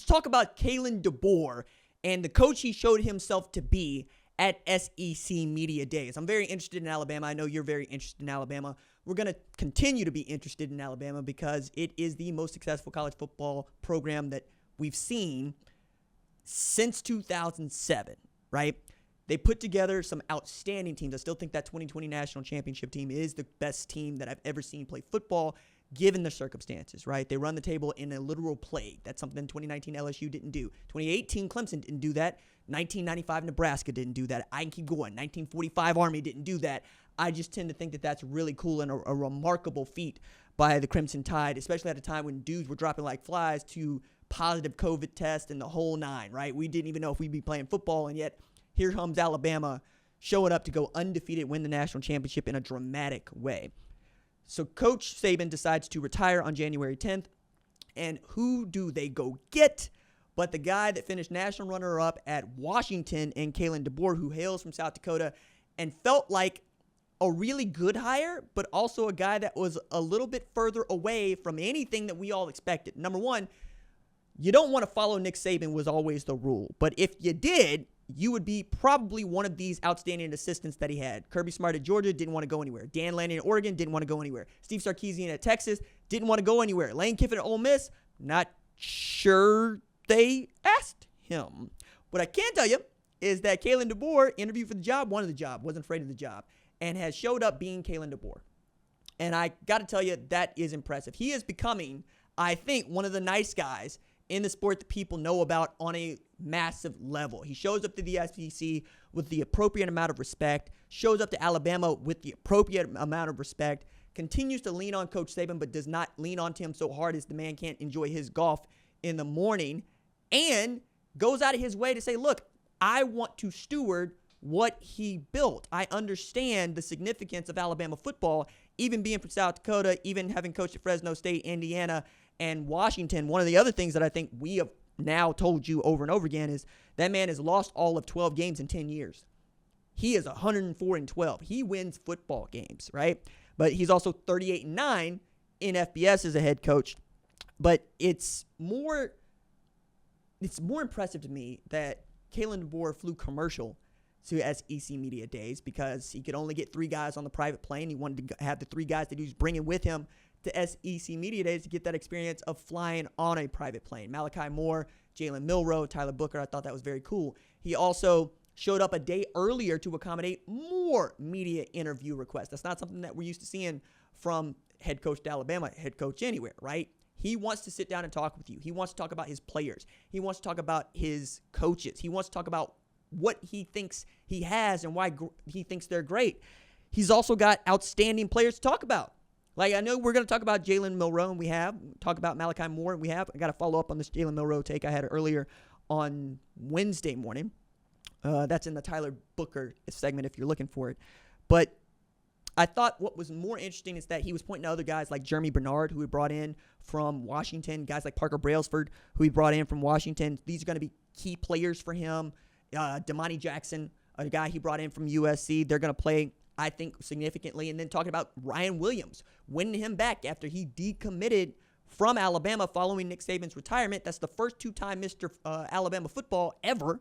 talk about Kalen DeBoer and the coach he showed himself to be at SEC Media Days. I'm very interested in Alabama. I know you're very interested in Alabama. We're going to continue to be interested in Alabama because it is the most successful college football program that we've seen since 2007, right? They put together some outstanding teams. I still think that 2020 national championship team is the best team that I've ever seen play football, given the circumstances, right? They run the table in a literal plague. That's something 2019 LSU didn't do. 2018 Clemson didn't do that. 1995 Nebraska didn't do that. I can keep going. 1945 Army didn't do that. I just tend to think that that's really cool and a remarkable feat by the Crimson Tide, especially at a time when dudes were dropping like flies to positive COVID tests and the whole nine, right? We didn't even know if we'd be playing football, and yet here comes Alabama showing up to go undefeated, win the national championship in a dramatic way. So Coach Saban decides to retire on January 10th, and who do they go get but the guy that finished national runner-up at Washington and Kalen DeBoer, who hails from South Dakota and felt like a really good hire, but also a guy that was a little bit further away from anything that we all expected. Number one, you don't want to follow Nick Saban was always the rule. But if you did, you would be probably one of these outstanding assistants that he had. Kirby Smart at Georgia didn't want to go anywhere. Dan Lanning at Oregon didn't want to go anywhere. Steve Sarkisian at Texas didn't want to go anywhere. Lane Kiffin at Ole Miss, not sure they asked him. What I can tell you is that Kalen DeBoer interviewed for the job, wanted the job, wasn't afraid of the job, and has showed up being Kalen DeBoer. And I got to tell you, that is impressive. He is becoming, I think, one of the nice guys in the sport that people know about on a massive level. He shows up to the SEC with the appropriate amount of respect, shows up to Alabama with the appropriate amount of respect, continues to lean on Coach Saban, but does not lean on to him so hard as the man can't enjoy his golf in the morning, and goes out of his way to say, look, I want to steward what he built. I understand the significance of Alabama football, even being from South Dakota, even having coached at Fresno State, Indiana, and Washington. One of the other things that I think we have now told you over and over again is that man has lost all of 12 games in 10 years. He is 104-12. He wins football games, right? But he's also 38-9 in FBS as a head coach. But it's more impressive to me that Kalen DeBoer flew commercial to SEC Media Days because he could only get 3 guys on the private plane. He wanted to have the 3 guys that he was bringing with him to SEC Media Days to get that experience of flying on a private plane. Malachi Moore, Jalen Milroe, Tyler Booker, I thought that was very cool. He also showed up a day earlier to accommodate more media interview requests. That's not something that we're used to seeing from head coach to Alabama, head coach anywhere, right? He wants to sit down and talk with you. He wants to talk about his players. He wants to talk about his coaches. He wants to talk about what he thinks he has and why he thinks they're great. He's also got outstanding players to talk about. Like, I know we're going to talk about Jalen Milroe, and we have. Talk about Malachi Moore, and we have. I got to follow up on this Jalen Milroe take I had earlier on Wednesday morning. That's in the Tyler Booker segment if you're looking for it. But I thought what was more interesting is that he was pointing to other guys like Jeremy Bernard, who he brought in from Washington, guys like Parker Brailsford, who he brought in from Washington. These are going to be key players for him. Damani Jackson, a guy he brought in from USC. They're going to play, I think, significantly. And then talking about Ryan Williams, winning him back after he decommitted from Alabama following Nick Saban's retirement. That's the first 2-time Mr. Alabama football ever.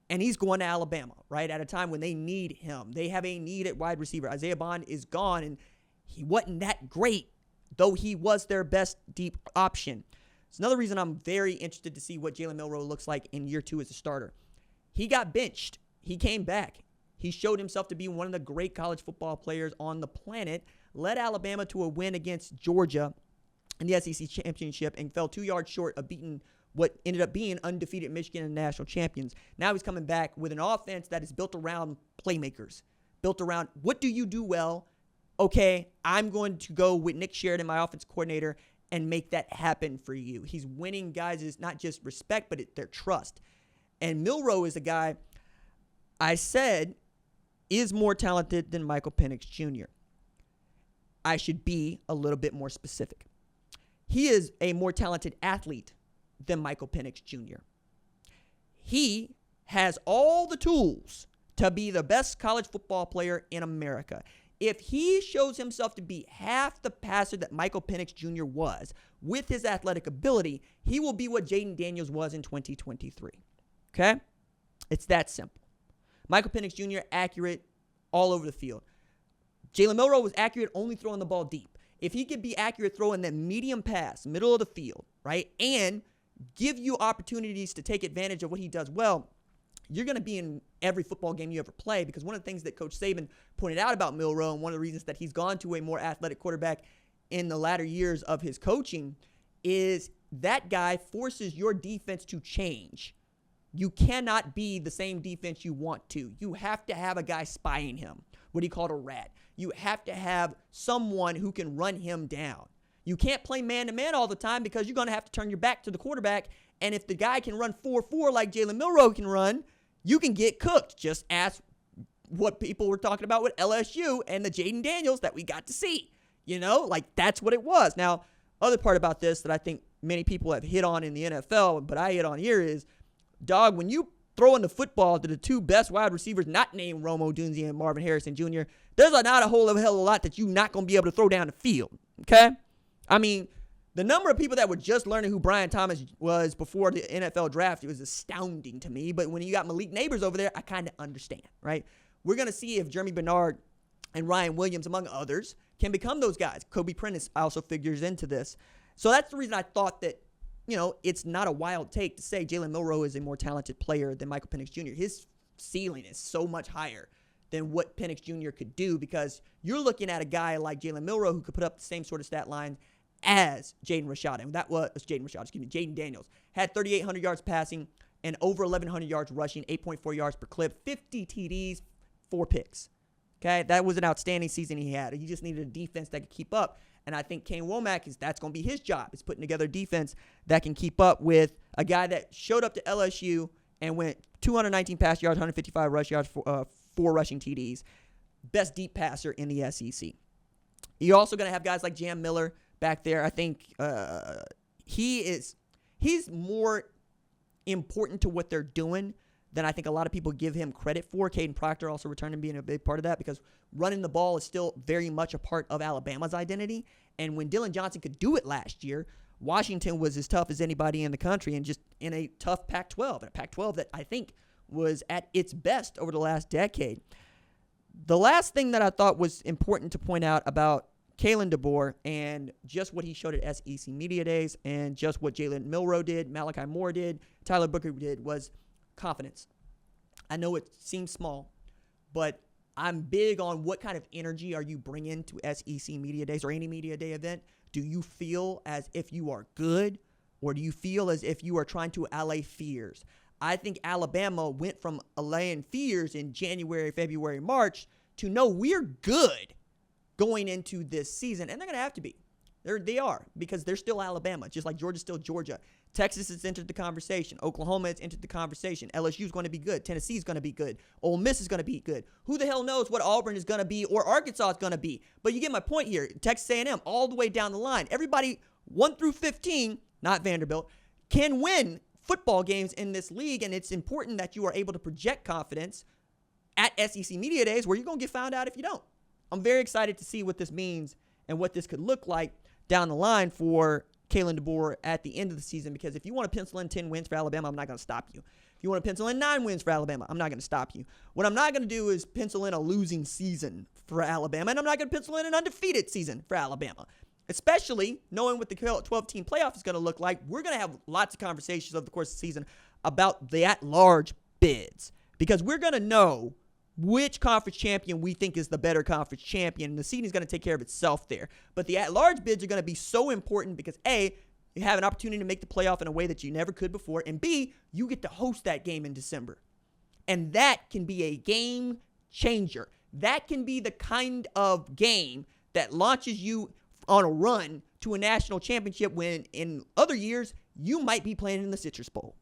And he's going to Alabama, right, at a time when they need him. They have a need at wide receiver. Isaiah Bond is gone, and he wasn't that great, though he was their best deep option. It's another reason I'm very interested to see what Jalen Milroe looks like in year 2 as a starter. He got benched. He came back. He showed himself to be one of the great college football players on the planet, led Alabama to a win against Georgia in the SEC championship, and fell 2 yards short of beating what ended up being undefeated Michigan and national champions. Now he's coming back with an offense that is built around playmakers, built around what do you do well? Okay, I'm going to go with Nick Sheridan, my offense coordinator, and make that happen for you. He's winning guys' not just respect, but their trust. And Milroe is a guy I said is more talented than Michael Penix Jr. I should be a little bit more specific. He is a more talented athlete than Michael Penix Jr. He has all the tools to be the best college football player in America. if he shows himself to be half the passer that Michael Penix Jr. was with his athletic ability, he will be what Jaden Daniels was in 2023. Okay? It's that simple. Michael Penix Jr. accurate all over the field. Jalen Milroe was accurate only throwing the ball deep. If he could be accurate throwing that medium pass, middle of the field, right, and give you opportunities to take advantage of what he does well, you're going to be in every football game you ever play, because one of the things that Coach Saban pointed out about Milroe, and one of the reasons that he's gone to a more athletic quarterback in the latter years of his coaching, is that guy forces your defense to change. You cannot be the same defense you want to. You have to have a guy spying him, what he called a rat. You have to have someone who can run him down. You can't play man-to-man all the time, because you're going to have to turn your back to the quarterback. And if the guy can run 4.4 like Jalen Milroe can run, you can get cooked. Just ask what people were talking about with LSU and the Jaden Daniels that we got to see. You know, like that's what it was. Now, other part about this that I think many people have hit on in the NFL, but I hit on here is, dog, when you throwing the football to the two best wide receivers not named Rome Odunze and Marvin Harrison Jr., there's not a whole hell of a lot that you're not going to be able to throw down the field, okay? I mean, the number of people that were just learning who Brian Thomas was before the NFL draft, it was astounding to me. But when you got Malik Neighbors over there, I kind of understand, right? We're going to see if Jeremy Bernard and Ryan Williams, among others, can become those guys. Kobe Prentice also figures into this. So that's the reason I thought that, you know, it's not a wild take to say Jalen Milroe is a more talented player than Michael Penix Jr. His ceiling is so much higher than what Penix Jr. could do, because you're looking at a guy like Jalen Milroe who could put up the same sort of stat line as Jaden Daniels. Had 3,800 yards passing and over 1,100 yards rushing, 8.4 yards per clip, 50 TDs, 4 picks. Okay, that was an outstanding season he had. He just needed a defense that could keep up. And I think Kane Womack that's going to be his job, is putting together a defense that can keep up with a guy that showed up to LSU and went 219 pass yards, 155 rush yards, 4 rushing TDs. Best deep passer in the SEC. You're also going to have guys like Jam Miller back there. I think he's more important to what they're doing than I think a lot of people give him credit for. Caden Proctor also returning, being a big part of that, because running the ball is still very much a part of Alabama's identity. And when Dylan Johnson could do it last year, Washington was as tough as anybody in the country, and just in a tough Pac-12, and a Pac-12 that I think was at its best over the last decade. The last thing that I thought was important to point out about Kalen DeBoer and just what he showed at SEC Media Days, and just what Jalen Milroe did, Malachi Moore did, Tyler Booker did, was confidence. I know it seems small, but I'm big on what kind of energy are you bringing to SEC Media Days or any Media Day event. Do you feel as if you are good, or do you feel as if you are trying to allay fears? I think Alabama went from allaying fears in January, February, March to no, we're good going into this season. And they're going to have to be. They are, because they're still Alabama, just like Georgia's still Georgia. Texas has entered the conversation. Oklahoma has entered the conversation. LSU is going to be good. Tennessee is going to be good. Ole Miss is going to be good. Who the hell knows what Auburn is going to be, or Arkansas is going to be. But you get my point here. Texas A&M, all the way down the line. Everybody 1 through 15, not Vanderbilt, can win football games in this league, and it's important that you are able to project confidence at SEC Media Days, where you're going to get found out if you don't. I'm very excited to see what this means and what this could look like down the line for Kalen DeBoer at the end of the season, because if you want to pencil in 10 wins for Alabama, I'm not going to stop you. If you want to pencil in 9 wins for Alabama, I'm not going to stop you. What I'm not going to do is pencil in a losing season for Alabama, and I'm not going to pencil in an undefeated season for Alabama, especially knowing what the 12-team playoff is going to look like. We're going to have lots of conversations over the course of the season about the at-large bids, because we're going to know which conference champion we think is the better conference champion, and the seeding is going to take care of itself there. But the at-large bids are going to be so important because, A, you have an opportunity to make the playoff in a way that you never could before, and B, you get to host that game in December. And that can be a game changer. That can be the kind of game that launches you on a run to a national championship, when in other years, you might be playing in the Citrus Bowl.